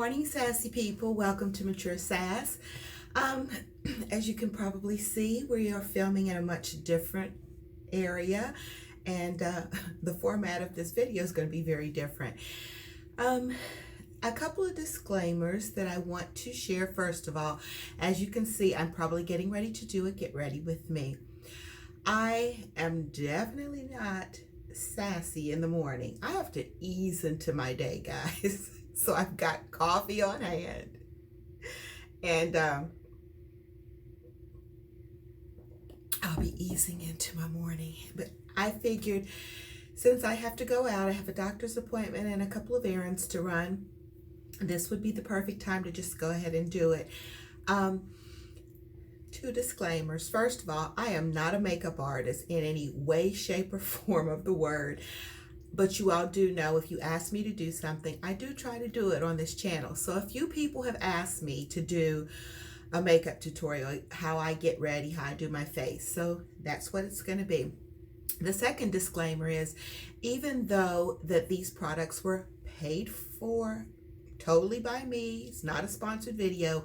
morning, sassy people. Welcome to Mature Sass. Um, as you can probably see, we are filming in a much different area, and the format of this video is going to be very different. A couple of disclaimers that I want to share. First of all, as you can see, I'm probably getting ready to do a get ready with me. I am definitely not sassy in the morning. I have to ease into my day, guys. So I've got coffee on hand, and I'll be easing into my morning. But I figured since I have to go out, I have a doctor's appointment and a couple of errands to run, this would be the perfect time to just go ahead and do it. Two disclaimers. First of all, I am not a makeup artist in any way, shape, or form of the word. But you all do know if you ask me to do something, I do try to do it on this channel. So a few people have asked me to do a makeup tutorial, how I get ready, how I do my face. So that's what it's going to be. The second disclaimer is, even though that these products were paid for totally by me, it's not a sponsored video,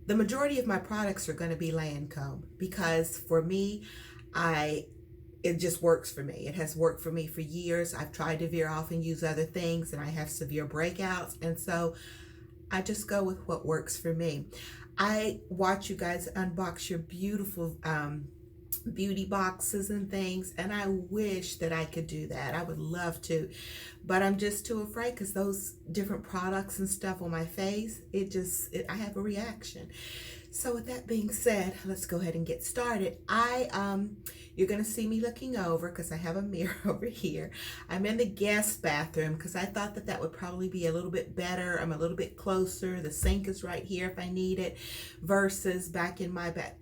the majority of my products are going to be Lancome, because for me, it just works for me. It has worked for me for years. I've tried to veer off and use other things, and I have severe breakouts, and so I just go with what works for me. I watch you guys unbox your beautiful beauty boxes and things, and I wish that I could do that. I would love to, but I'm just too afraid because those different products and stuff on my face, I have a reaction. So with that being said, let's go ahead and get started. You're going to see me looking over because I have a mirror over here. I'm in the guest bathroom because I thought that that would probably be a little bit better. I'm a little bit closer. The sink is right here if I need it, versus back in my bed.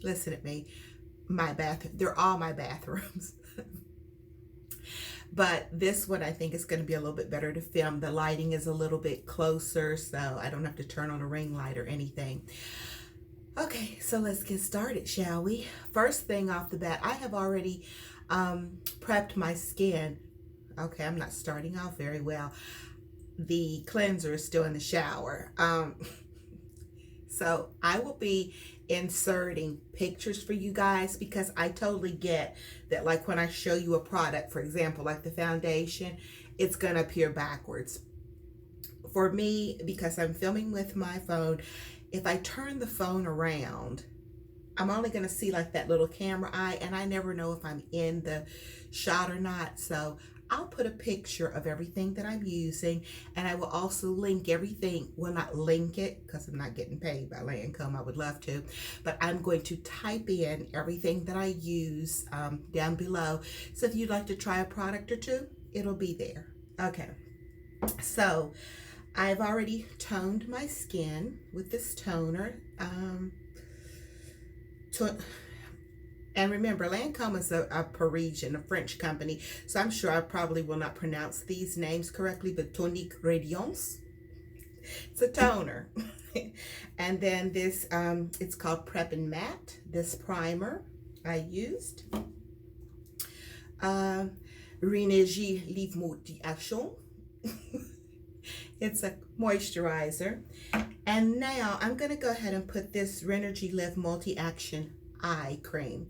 Listen at me. My bathroom. They're all my bathrooms. But this one I think is going to be a little bit better to film. The lighting is a little bit closer, so I don't have to turn on a ring light or anything. Okay, so let's get started, shall we? First thing off the bat, I have already prepped my skin. Okay, I'm not starting off very well. The cleanser is still in the shower. So I will be inserting pictures for you guys, because I totally get that, like when I show you a product, for example, like the foundation, it's going to appear backwards. For me, because I'm filming with my phone, if I turn the phone around, I'm only going to see like that little camera eye, and I never know if I'm in the shot or not. So I'll put a picture of everything that I'm using, and I will also link everything. Well, not link it because I'm not getting paid by Lancome. I would love to, but I'm going to type in everything that I use down below. So if you'd like to try a product or two, it'll be there. Okay, so I've already toned my skin with this toner. And remember, Lancome is a Parisian, a French company, so I'm sure I probably will not pronounce these names correctly, but Tonique Radiance. It's a toner. And then this, it's called Prep and Matte, this primer I used. Rénergie Livre Multi-Action. It's a moisturizer. And now I'm going to go ahead and put this Rénergie Live Multi-Action eye cream.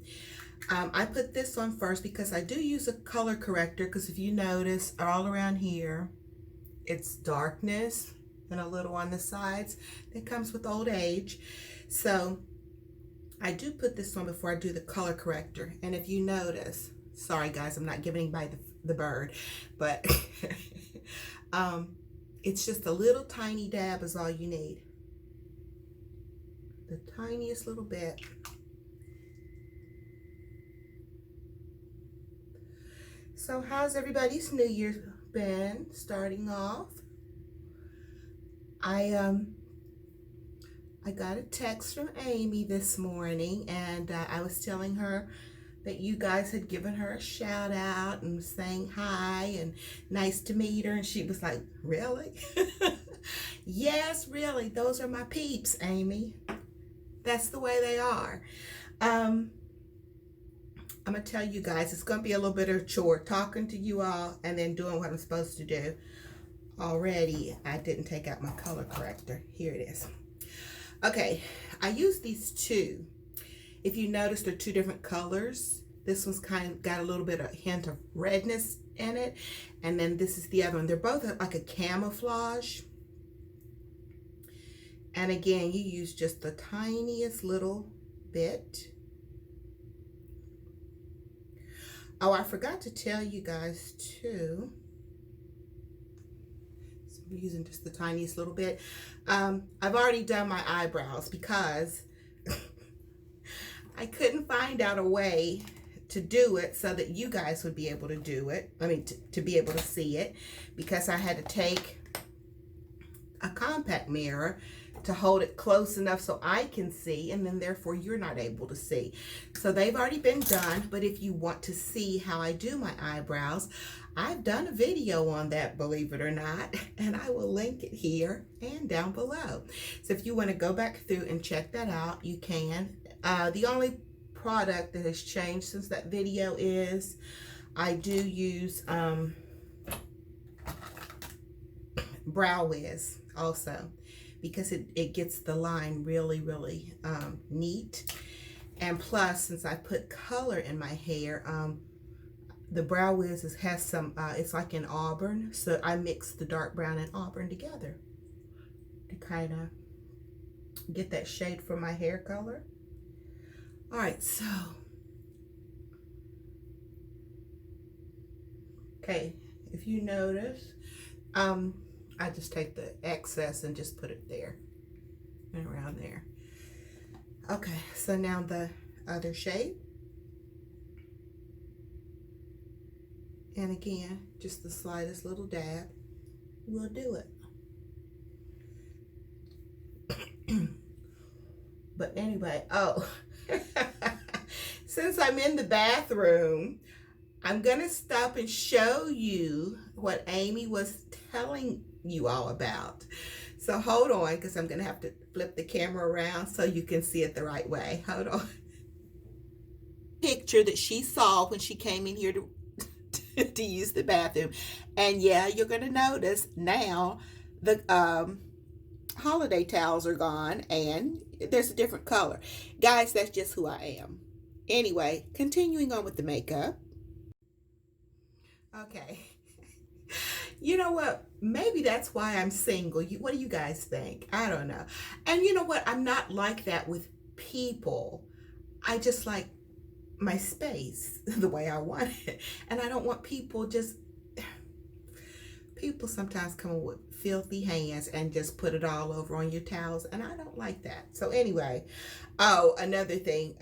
I put this on first because I do use a color corrector, because if you notice all around here it's darkness and a little on the sides that comes with old age. So I do put this on before I do the color corrector. And if you notice, sorry guys, I'm not giving by the bird, but it's just a little tiny dab is all you need. The tiniest little bit. So how's everybody's New Year been starting off? I got a text from Amy this morning, and I was telling her that you guys had given her a shout out and saying hi and nice to meet her, and she was like, really? Yes, really, those are my peeps, Amy. That's the way they are. I'm gonna tell you guys, it's gonna be a little bit of a chore talking to you all and then doing what I'm supposed to do. already I didn't take out my color corrector. Here it is. Okay, I use these two. If you notice, they're two different colors. This one's kind of got a little bit of hint of redness in it, and then this is the other one. They're both like a camouflage. And again, you use just the tiniest little bit. Oh, I forgot to tell you guys too. So I'm using just the tiniest little bit. I've already done my eyebrows because I couldn't find out a way to do it so that you guys would be able to do it. I mean, to be able to see it, because I had to take a compact mirror to hold it close enough so I can see, and then therefore you're not able to see. So they've already been done, but if you want to see how I do my eyebrows, I've done a video on that, believe it or not, and I will link it here and down below. So if you want to go back through and check that out, you can. The only product that has changed since that video is I do use Brow Wiz also, because it gets the line really, really neat. And plus, since I put color in my hair, the Brow Wiz has some, it's like an auburn, so I mix the dark brown and auburn together to kind of get that shade for my hair color. All right, so, okay, if you notice, I just take the excess and just put it there and around there. Okay, so now the other shade. And again, just the slightest little dab will do it. But anyway, oh, since I'm in the bathroom, I'm gonna stop and show you what Amy was telling you all about. So hold on, because I'm gonna have to flip the camera around so you can see it the right way. Hold on. Picture that she saw when she came in here to use the bathroom. And yeah, you're gonna notice now the holiday towels are gone and there's a different color. Guys, that's just who I am. Anyway, continuing on with the makeup. Okay. You know what? Maybe that's why I'm single. What do you guys think? I don't know. And you know what? I'm not like that with people. I just like my space the way I want it. And I don't want people just... People sometimes come with filthy hands and just put it all over on your towels. And I don't like that. So anyway. Oh, another thing.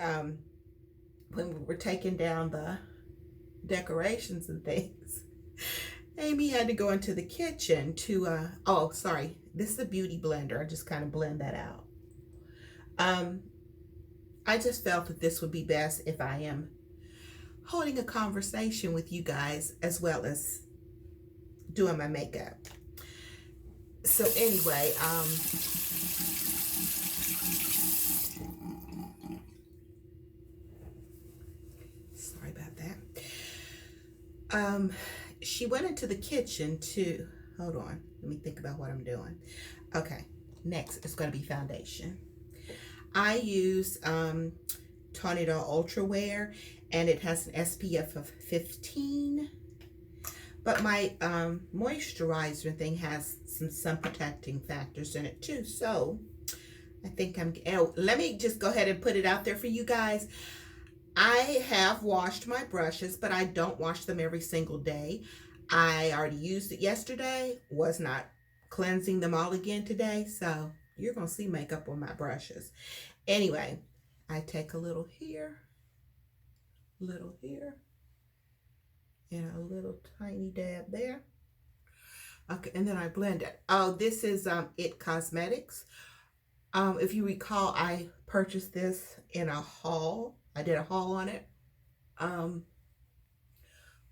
When we were taking down the decorations and things, Amy had to go into the kitchen to oh sorry, this is a beauty blender. I just kind of blend that out. I just felt that this would be best if I am holding a conversation with you guys as well as doing my makeup. So anyway, sorry about that. She went into the kitchen to, hold on, let me think about what I'm doing. Okay, next it's going to be foundation. I use Tornado Ultra Wear, and it has an SPF of 15. But my moisturizer thing has some sun protecting factors in it too. So I think oh, let me just go ahead and put it out there for you guys. I have washed my brushes, but I don't wash them every single day. I already used it yesterday, was not cleansing them all again today. So you're going to see makeup on my brushes. Anyway, I take a little here, and a little tiny dab there. Okay, and then I blend it. Oh, this is It Cosmetics. If you recall, I purchased this in a haul. I did a haul on it a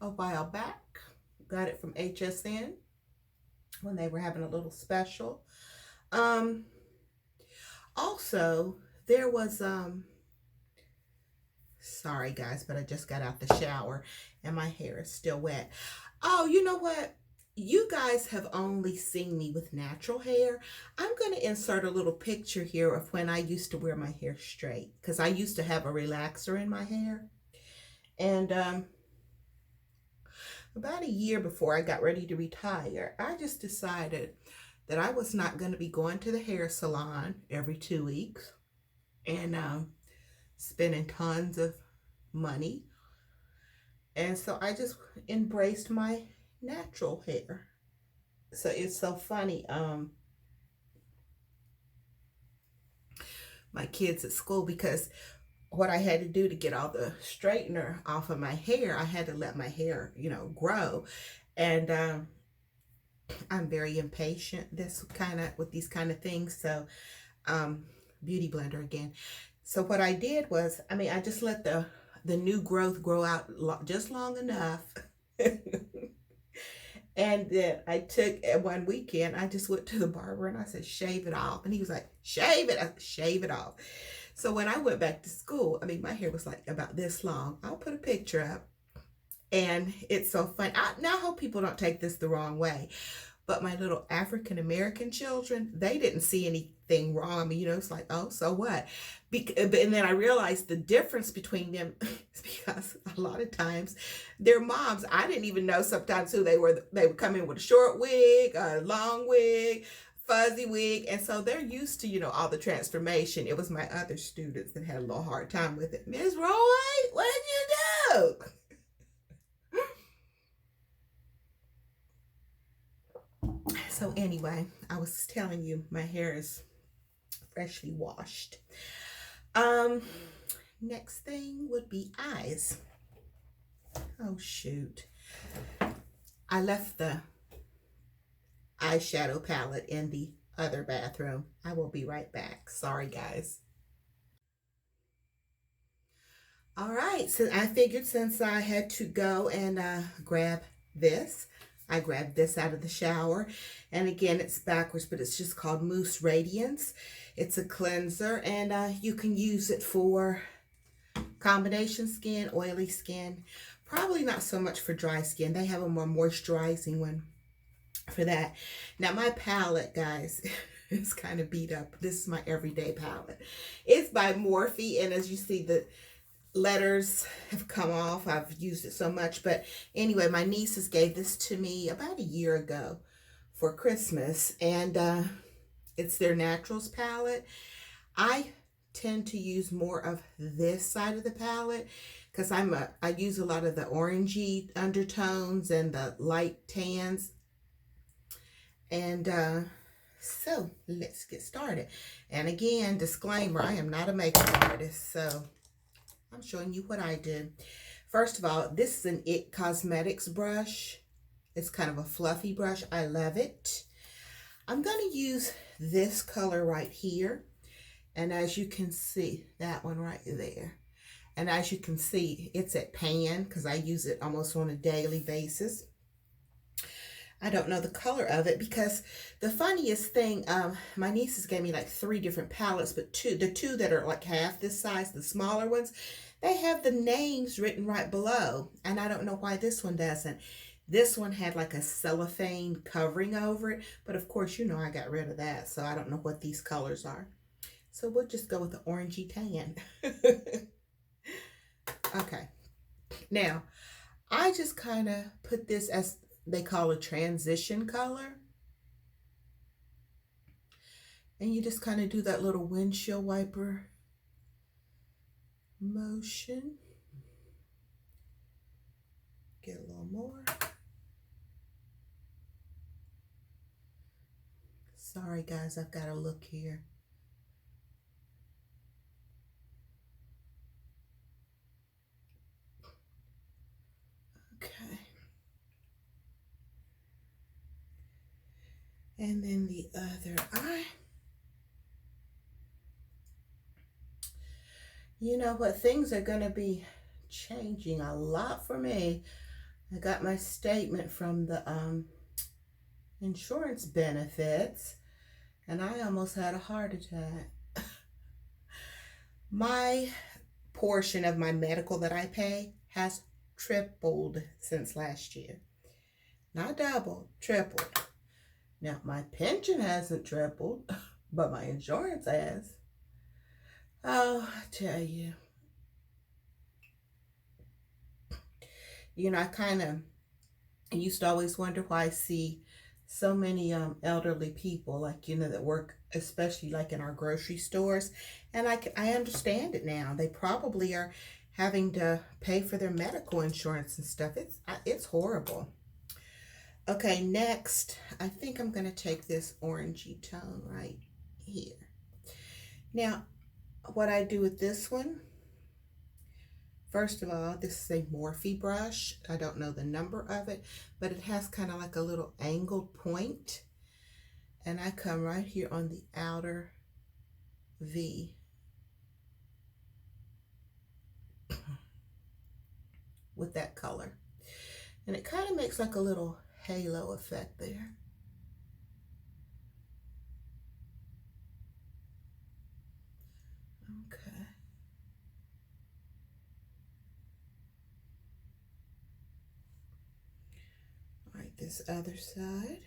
while back. Got it from HSN when they were having a little special. Also, there was sorry guys, but I just got out the shower and my hair is still wet. Oh, you know what? you guys have only seen me with natural hair. I'm going to insert a little picture here of when I used to wear my hair straight, because I used to have a relaxer in my hair. And about a year before I got ready to retire, I just decided that I was not going to be going to the hair salon every 2 weeks and spending tons of money. And so I just embraced my natural hair. So it's so funny. My kids at school, because what I had to do to get all the straightener off of my hair, I had to let my hair, you know, grow. And I'm very impatient with these kind of things. So beauty blender again. So what I did was, I just let the new growth grow out just long enough. And then I took, one weekend, I just went to the barber and I said, shave it off. And he was like, shave it. I said, shave it off. So when I went back to school, my hair was like about this long. I'll put a picture up. And it's so fun. Now I hope people don't take this the wrong way. But my little African-American children, they didn't see anything wrong. It's like, oh, so what? And then I realized the difference between them is because a lot of times their moms, I didn't even know sometimes who they were. They would come in with a short wig, a long wig, fuzzy wig. And so they're used to, all the transformation. It was my other students that had a little hard time with it. Ms. Roy, what did you do? So anyway, I was telling you, my hair is freshly washed. Next thing would be eyes. Oh shoot. I left the eyeshadow palette in the other bathroom. I will be right back. Sorry guys. All right, so I figured since I had to go and grab this, I grabbed this out of the shower. And again, it's backwards, but it's just called Mousse Radiance. It's a cleanser, and you can use it for combination skin, oily skin. Probably not so much for dry skin. They have a more moisturizing one for that. Now, my palette, guys, is kind of beat up. This is my everyday palette. It's by Morphe, and as you see, the letters have come off. I've used it so much. But anyway, my nieces gave this to me about a year ago for Christmas, and it's their Naturals palette. I tend to use more of this side of the palette because I use a lot of the orangey undertones and the light tans. And so let's get started. And again, disclaimer, I am not a makeup artist, so I'm showing you what I do. First of all, this is an IT Cosmetics brush. It's kind of a fluffy brush. I love it. I'm going to use this color right here. And as you can see, that one right there. And as you can see, it's at pan because I use it almost on a daily basis. I don't know the color of it because the funniest thing, my nieces gave me like 3 different palettes, but the two that are like half this size, the smaller ones, they have the names written right below. And I don't know why this one doesn't. This one had like a cellophane covering over it, but of course, I got rid of that. So I don't know what these colors are. So we'll just go with the orangey tan. Okay. Now, I just kind of put this as they call a transition color. And you just kind of do that little windshield wiper motion. Get a little more. Sorry guys, I've got to look here. Okay. And then the other eye. You know what? Things are going to be changing a lot for me. I got my statement from the insurance benefits, and I almost had a heart attack. My portion of my medical that I pay has tripled since last year. Not doubled, tripled. Now, my pension hasn't tripled, but my insurance has. Oh, I tell you. You know, I used to always wonder why I see so many elderly people, like, you know, that work, especially like in our grocery stores. And I understand it now. They probably are having to pay for their medical insurance and stuff. It's horrible. Okay, next, I think I'm going to take this orangey tone right here. Now, what I do with this one, first of all, this is a Morphe brush. I don't know the number of it, but it has kind of like a little angled point. And I come right here on the outer V. With that color. And it kind of makes like a little halo effect there. Okay. All right, this other side.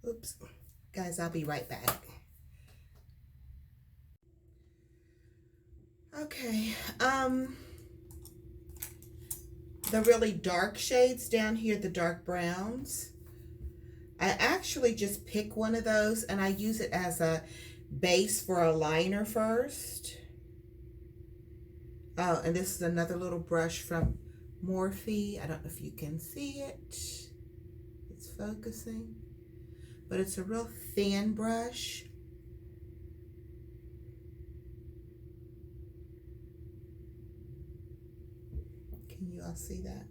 Oops. Guys, I'll be right back. Okay, the really dark shades down here, the dark browns, I actually just pick one of those and I use it as a base for a liner first. Oh, and this is another little brush from Morphe. I don't know if you can see it. It's focusing, but it's a real thin brush. Can you all see that?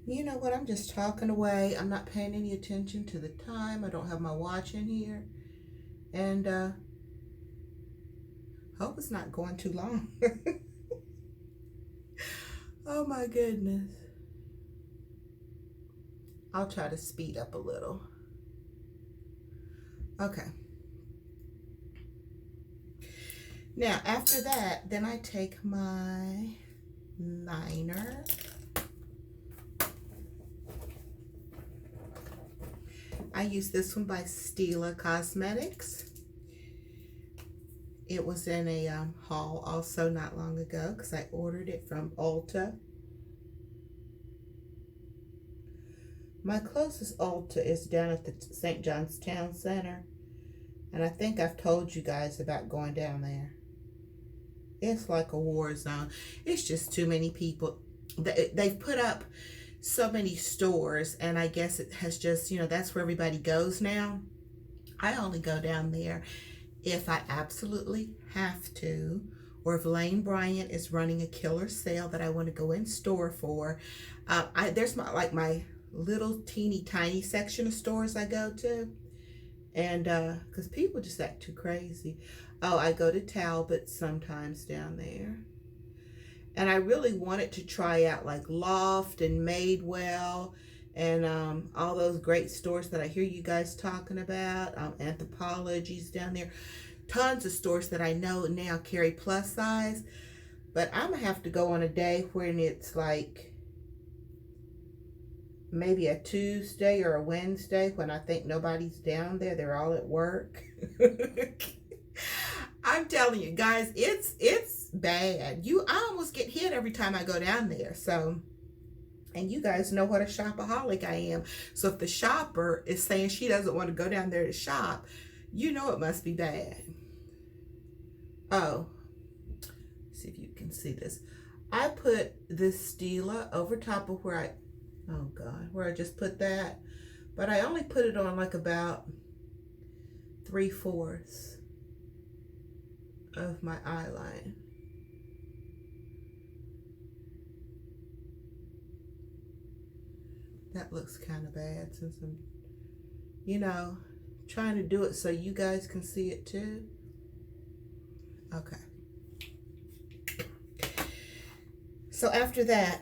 You know what? I'm just talking away. I'm not paying any attention to the time. I don't have my watch in here. And hope it's not going too long. Oh my goodness. I'll try to speed up a little. Okay. Now, after that, then I take my liner. I use this one by Stila Cosmetics. It was in a haul also not long ago because I ordered it from Ulta. My closest Ulta is down at the St. John's Town Center. And I think I've told you guys about going down there. It's like a war zone. It's just too many people. They've put up so many stores, and I guess it has just, you know, that's where everybody goes now. I only go down there if I absolutely have to, or if Lane Bryant is running a killer sale that I want to go in store for. There's my little teeny tiny section of stores I go to, and because people just act too crazy. Oh, I go to Talbot sometimes down there. And I really wanted to try out like Loft and Madewell and all those great stores that I hear you guys talking about. Anthropologie's down there. Tons of stores that I know now carry plus size. But I'm going to have to go on a day when it's like maybe a Tuesday or a Wednesday when I think nobody's down there. They're all at work. I'm telling you guys, it's bad. I almost get hit every time I go down there. So, and you guys know what a shopaholic I am. So if the shopper is saying she doesn't want to go down there to shop, you know it must be bad. Oh, see if you can see this. I put this Stila over top of where I just put that. But I only put it on like about 3/4 of my eyeline. That looks kind of bad since I'm, you know, trying to do it so you guys can see it too. Okay. So after that,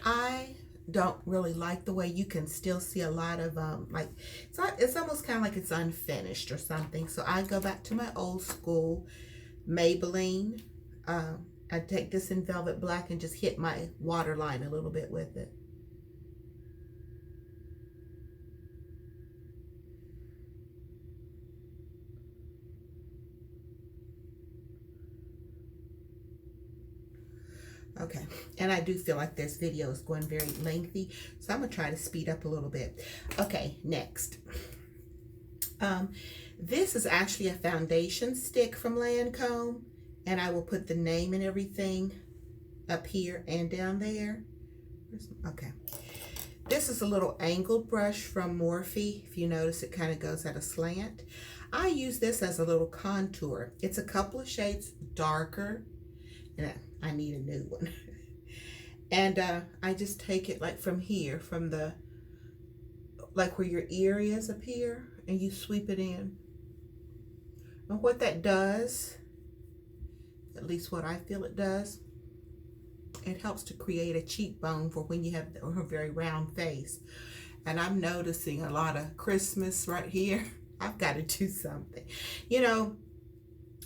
I don't really like the way you can still see a lot of like it's almost kind of like it's unfinished or something. So I go back to my old school Maybelline. I take this in Velvet Black and just hit my waterline a little bit with it. Okay, and I do feel like this video is going very lengthy, so I'm gonna try to speed up a little bit. Okay, next. This is actually a foundation stick from Lancome, and I will put the name and everything up here and down there. Okay. This is a little angled brush from Morphe. If you notice, it kind of goes at a slant. I use this as a little contour. It's a couple of shades darker, and I need a new one. And I just take it like from here, from the, like where your ear is up here, and you sweep it in. And what that does, at least what I feel it does, it helps to create a cheekbone for when you have a very round face. And I'm noticing a lot of Christmas right here. I've got to do something. You know,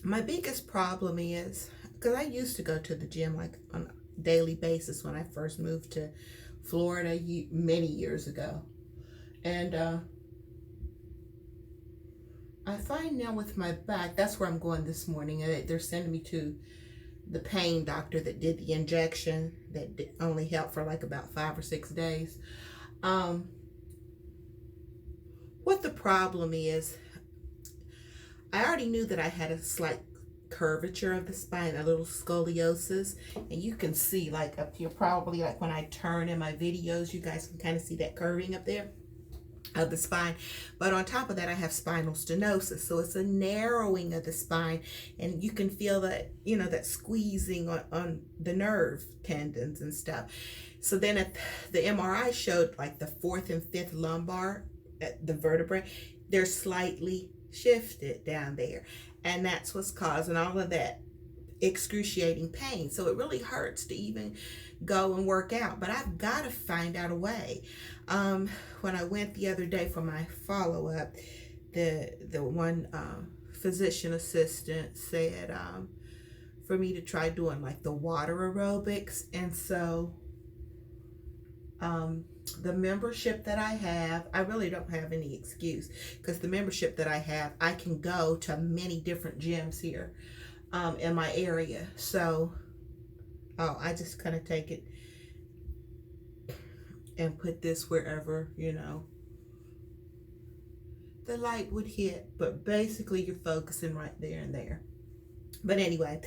my biggest problem is, because I used to go to the gym like on a daily basis when I first moved to Florida many years ago. And I find now with my back, that's where I'm going this morning. They're sending me to the pain doctor that did the injection that only helped for like about 5 or 6 days. What the problem is, I already knew that I had a slight curvature of the spine, a little scoliosis, and you can see like up here, probably like when I turn in my videos, you guys can kind of see that curving up there of the spine. But on top of that, I have spinal stenosis, so it's a narrowing of the spine, and you can feel that, you know, that squeezing on the nerve tendons and stuff. So then at the MRI showed like the 4th and 5th lumbar, the vertebrae, they're slightly shifted down there, and that's what's causing all of that excruciating pain. So it really hurts to even go and work out, but I've got to find out a way. When I went the other day for my follow-up, the one physician assistant said for me to try doing like the water aerobics, and so the membership that I have, I really don't have any excuse, because the membership that I have, I can go to many different gyms here in my area. So I just kind of take it and put this wherever, you know, the light would hit, but basically you're focusing right there and there. But anyway,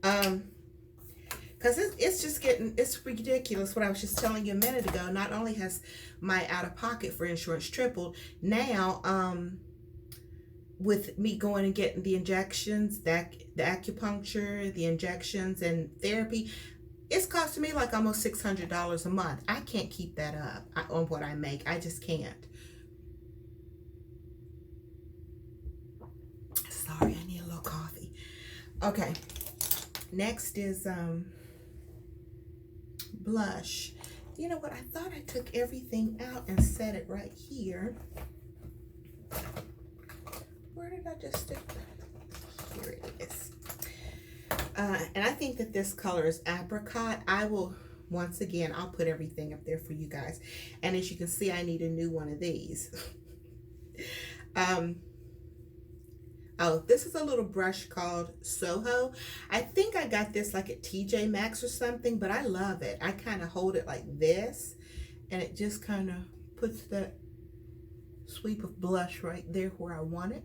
because it's just getting, it's ridiculous what I was just telling you a minute ago. Not only has my out-of-pocket for insurance tripled, now with me going and getting the injections, the acupuncture, the injections and therapy, it's costing me like almost $600 a month. I can't keep that up on what I make. I just can't. Sorry, I need a little coffee. Okay, next is blush. You know what? I thought I took everything out and set it right here. Where did I just stick that? Here it is. And I think that this color is apricot. I will, once again, I'll put everything up there for you guys. And as you can see, I need a new one of these. Oh, this is a little brush called Soho. I think I got this like at TJ Maxx or something, but I love it. I kind of hold it like this, and it just kind of puts that sweep of blush right there where I want it.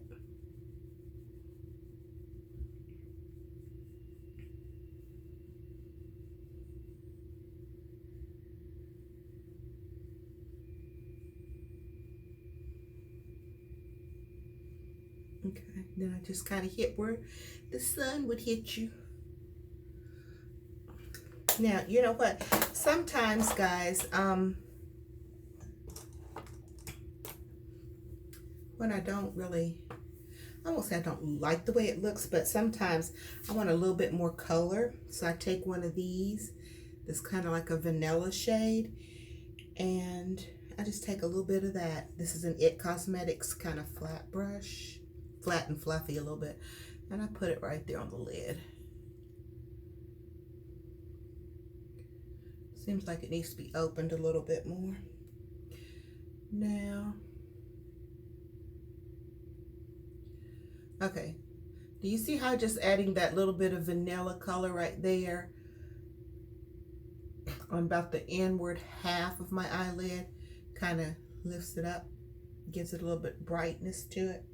Okay, then I just kind of hit where the sun would hit you. Now, you know what? Sometimes, guys, when I don't really, I won't say I don't like the way it looks, but sometimes I want a little bit more color. So I take one of these This kind of like a vanilla shade. And I just take a little bit of that. This is an It Cosmetics kind of flat brush. Flat and fluffy a little bit. And I put it right there on the lid. Seems like it needs to be opened a little bit more. Now, okay. Do you see how just adding that little bit of vanilla color right there on about the inward half of my eyelid kind of lifts it up, gives it a little bit brightness to it?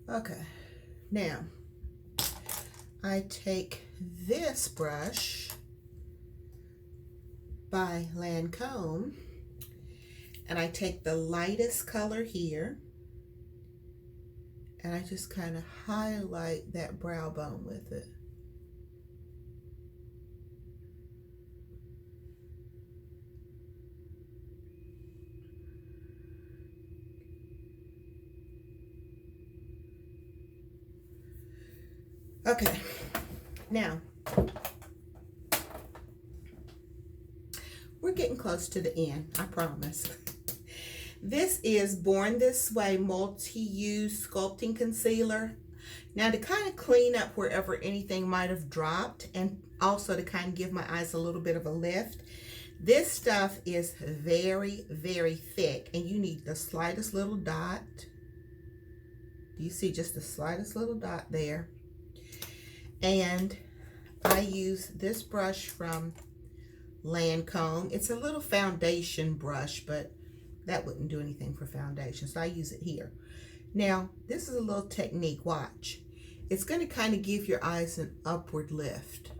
Okay, now I take this brush by Lancome and I take the lightest color here and I just kind of highlight that brow bone with it. Okay, now we're getting close to the end, I promise. This is Born This Way Multi-Use Sculpting Concealer. Now to kind of clean up wherever anything might have dropped and also to kind of give my eyes a little bit of a lift. This stuff is very, very thick and you need the slightest little dot. Do you see just the slightest little dot there? And I use this brush from Lancome. It's a little foundation brush, but that wouldn't do anything for foundation, so I use it here. Now, this is a little technique, watch. It's going to kind of give your eyes an upward lift.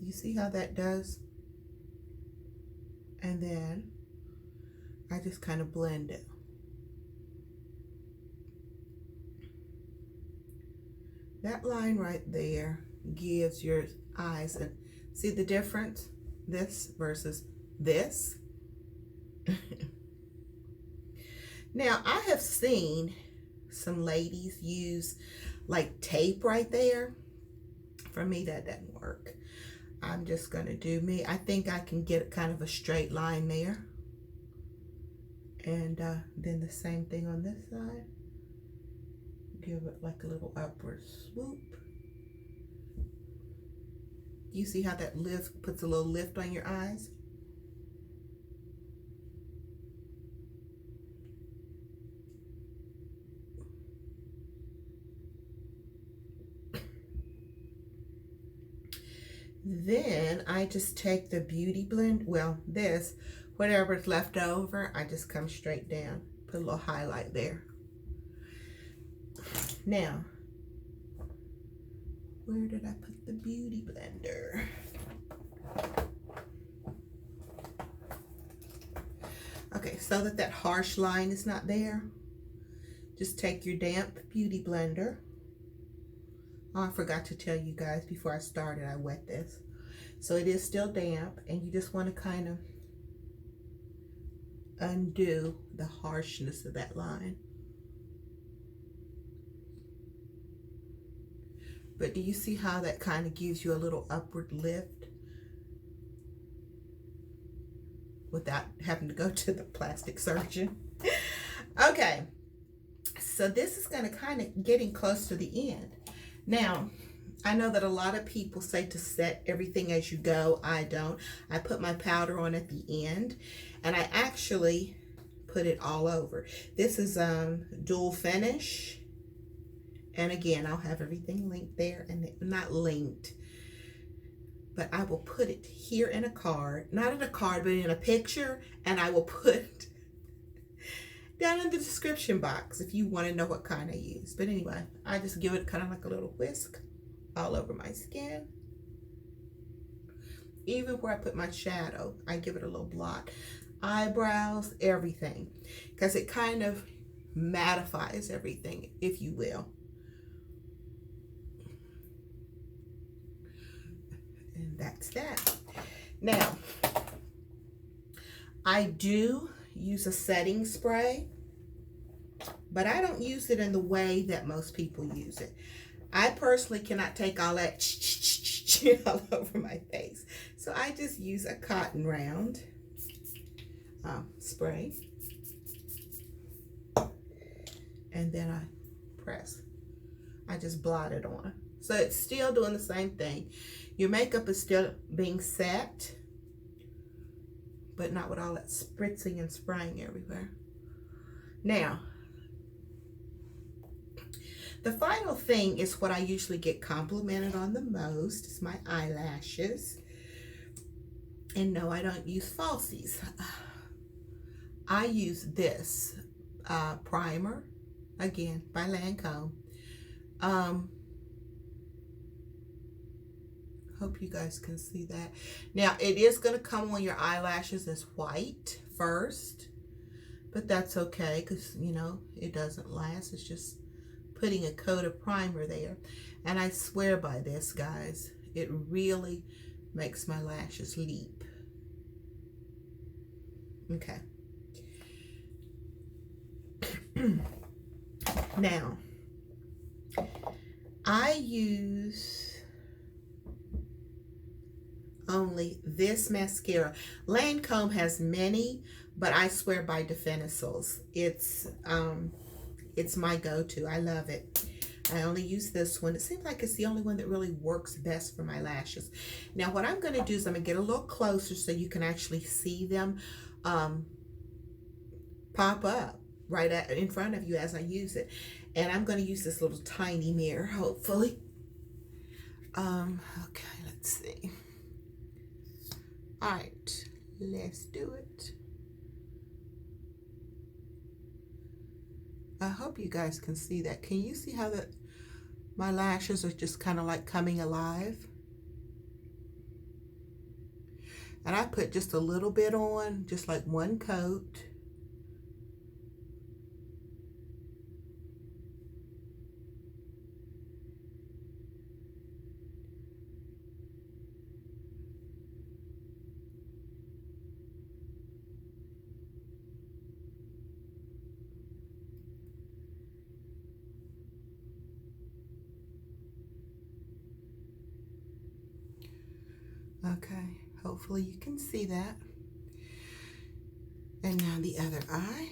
Do you see how that does? And then I just kind of blend it. That line right there gives your eyes a, see the difference? This versus this. Now, I have seen some ladies use like tape right there. For me, that doesn't work. I'm just gonna do me. I think I can get kind of a straight line there. And then the same thing on this side. Give it like a little upward swoop. You see how that lift puts a little lift on your eyes? Then I just take the beauty blend, well, this, whatever's left over, I just come straight down, put a little highlight there. Now, where did I put the beauty blender? Okay, so that that harsh line is not there, just take your damp beauty blender. Oh, I forgot to tell you guys before I started, I wet this. So it is still damp, and you just want to kind of undo the harshness of that line. But do you see how that kind of gives you a little upward lift without having to go to the plastic surgeon? Okay, so this is going to kind of getting close to the end. Now, I know that a lot of people say to set everything as you go. I don't. I put my powder on at the end, and I actually put it all over. This is dual finish. And again, I'll have everything linked there, and not linked, but I will put it here in a card, not in a card, but in a picture, and I will put down in the description box if you want to know what kind I use. But anyway, I just give it kind of like a little whisk all over my skin. Even where I put my shadow, I give it a little blot. Eyebrows, everything, because it kind of mattifies everything, if you will. And that's that. Now, I do use a setting spray. but I don't use it in the way that most people use it. I personally cannot take all that all over my face. So I just use a cotton round spray. And then I press. I just blot it on. So it's still doing the same thing. Your makeup is still being set, but not with all that spritzing and spraying everywhere. Now, the final thing is what I usually get complimented on the most. It's my eyelashes. And no, I don't use falsies. I use this primer, again, by Lancome. Hope you guys can see that. Now, it is going to come on your eyelashes as white first, but that's okay because, you know, it doesn't last. It's just putting a coat of primer there. And I swear by this, guys. It really makes my lashes leap. Okay. Now, I use only this mascara. Lancome has many, but I swear by Cils. It's my go-to. I love it. I only use this one. It seems like it's the only one that really works best for my lashes. Now, what I'm going to do is I'm going to get a little closer so you can actually see them pop up right in front of you as I use it. And I'm going to use this little tiny mirror, hopefully. Okay, let's see. All right, let's do it. I hope you guys can see that. Can you see how my lashes are just kind of like coming alive? And I put just a little bit on, just like one coat. Okay, hopefully you can see that. And now the other eye.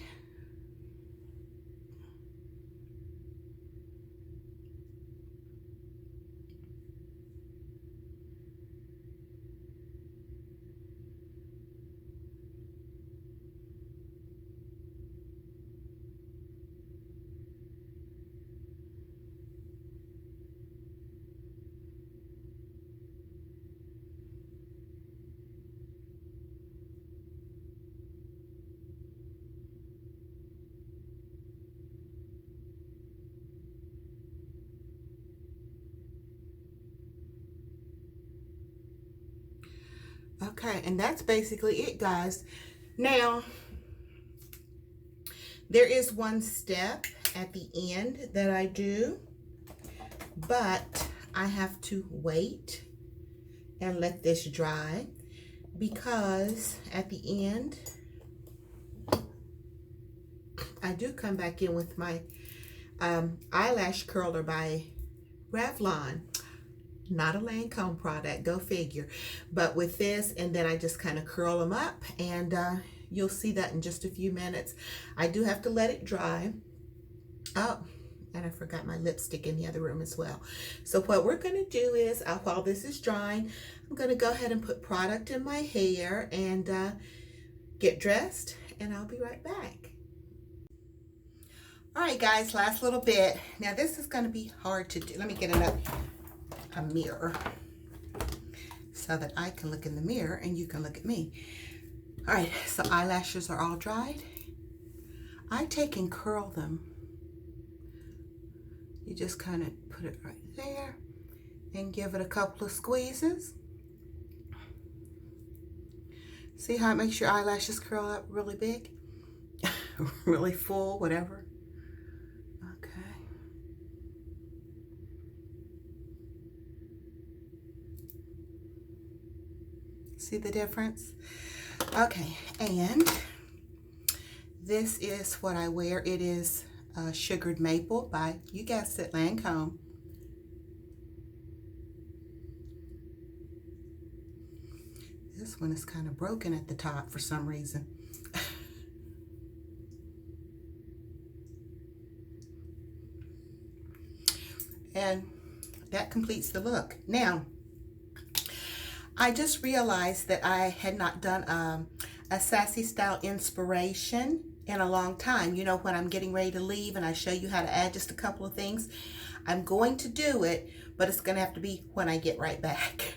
Okay, and that's basically it, guys. Now, there is one step at the end that I do, but I have to wait and let this dry because at the end, I do come back in with my eyelash curler by Revlon. Not a Lancome product, go figure. But with this, and then I just kind of curl them up, and you'll see that in just a few minutes. I do have to let it dry. Oh, and I forgot my lipstick in the other room as well. So what we're going to do is, while this is drying, I'm going to go ahead and put product in my hair and get dressed, and I'll be right back. All right, guys, last little bit. Now, this is going to be hard to do. Let me get a mirror so that I can look in the mirror and you can look at me. All right, so eyelashes are all dried. I take and curl them. You just kind of put it right there and give it a couple of squeezes. See how it makes your eyelashes curl up really big? Really full, whatever. See the difference? Okay, and this is what I wear. It is Sugared Maple by, you guessed it, Lancome. This one is kind of broken at the top for some reason. And that completes the look. Now, I just realized that I had not done a sassy style inspiration in a long time. You know, when I'm getting ready to leave and I show you how to add just a couple of things, I'm going to do it, but it's going to have to be when I get right back.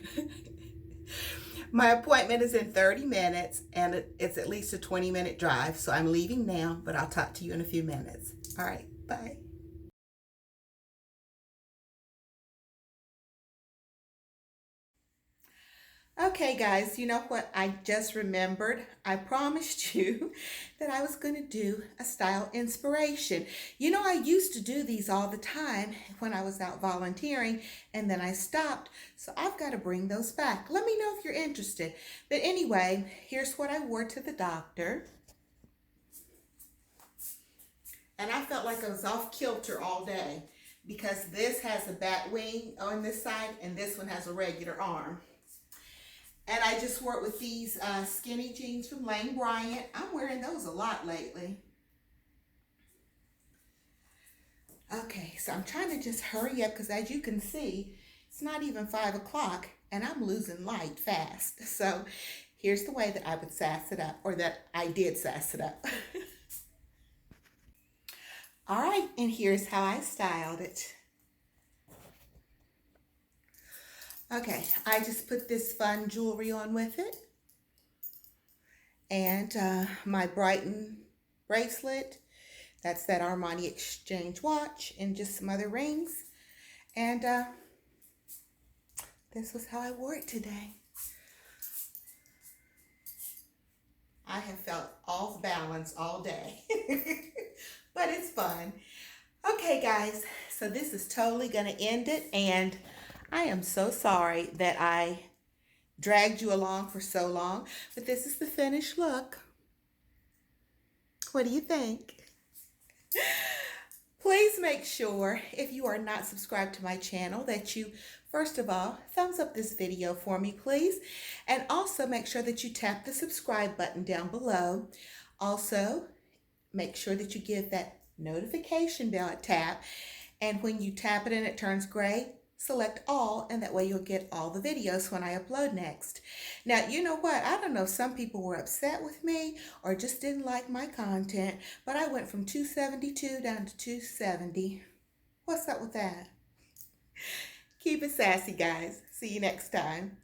My appointment is in 30 minutes and it's at least a 20-minute drive, so I'm leaving now, but I'll talk to you in a few minutes. All right, bye. Okay guys, you know what I just remembered? I promised you that I was going to do a style inspiration. You know, I used to do these all the time when I was out volunteering, and then I stopped, so I've got to bring those back. Let me know if you're interested. But anyway, here's what I wore to the doctor. And I felt like I was off kilter all day because this has a bat wing on this side and this one has a regular arm. And I just wore it with these skinny jeans from Lane Bryant. I'm wearing those a lot lately. Okay, so I'm trying to just hurry up because as you can see, it's not even 5 o'clock and I'm losing light fast. So here's the way that I would sass it up, or that I did sass it up. All right, and here's how I styled it. Okay, I just put this fun jewelry on with it. And my Brighton bracelet. That's that Armani Exchange watch, and just some other rings. And this was how I wore it today. I have felt off balance all day. But it's fun. Okay, guys, so this is totally going to end it. And I am so sorry that I dragged you along for so long, but this is the finished look. What do you think? Please make sure, if you are not subscribed to my channel, that you, first of all, thumbs up this video for me, please. And also make sure that you tap the subscribe button down below. Also, make sure that you give that notification bell a tap. And when you tap it and it turns gray, select all, and that way you'll get all the videos when I upload next. Now, you know what? I don't know if some people were upset with me or just didn't like my content, but I went from 272 down to 270. What's up with that? Keep it sassy, guys. See you next time.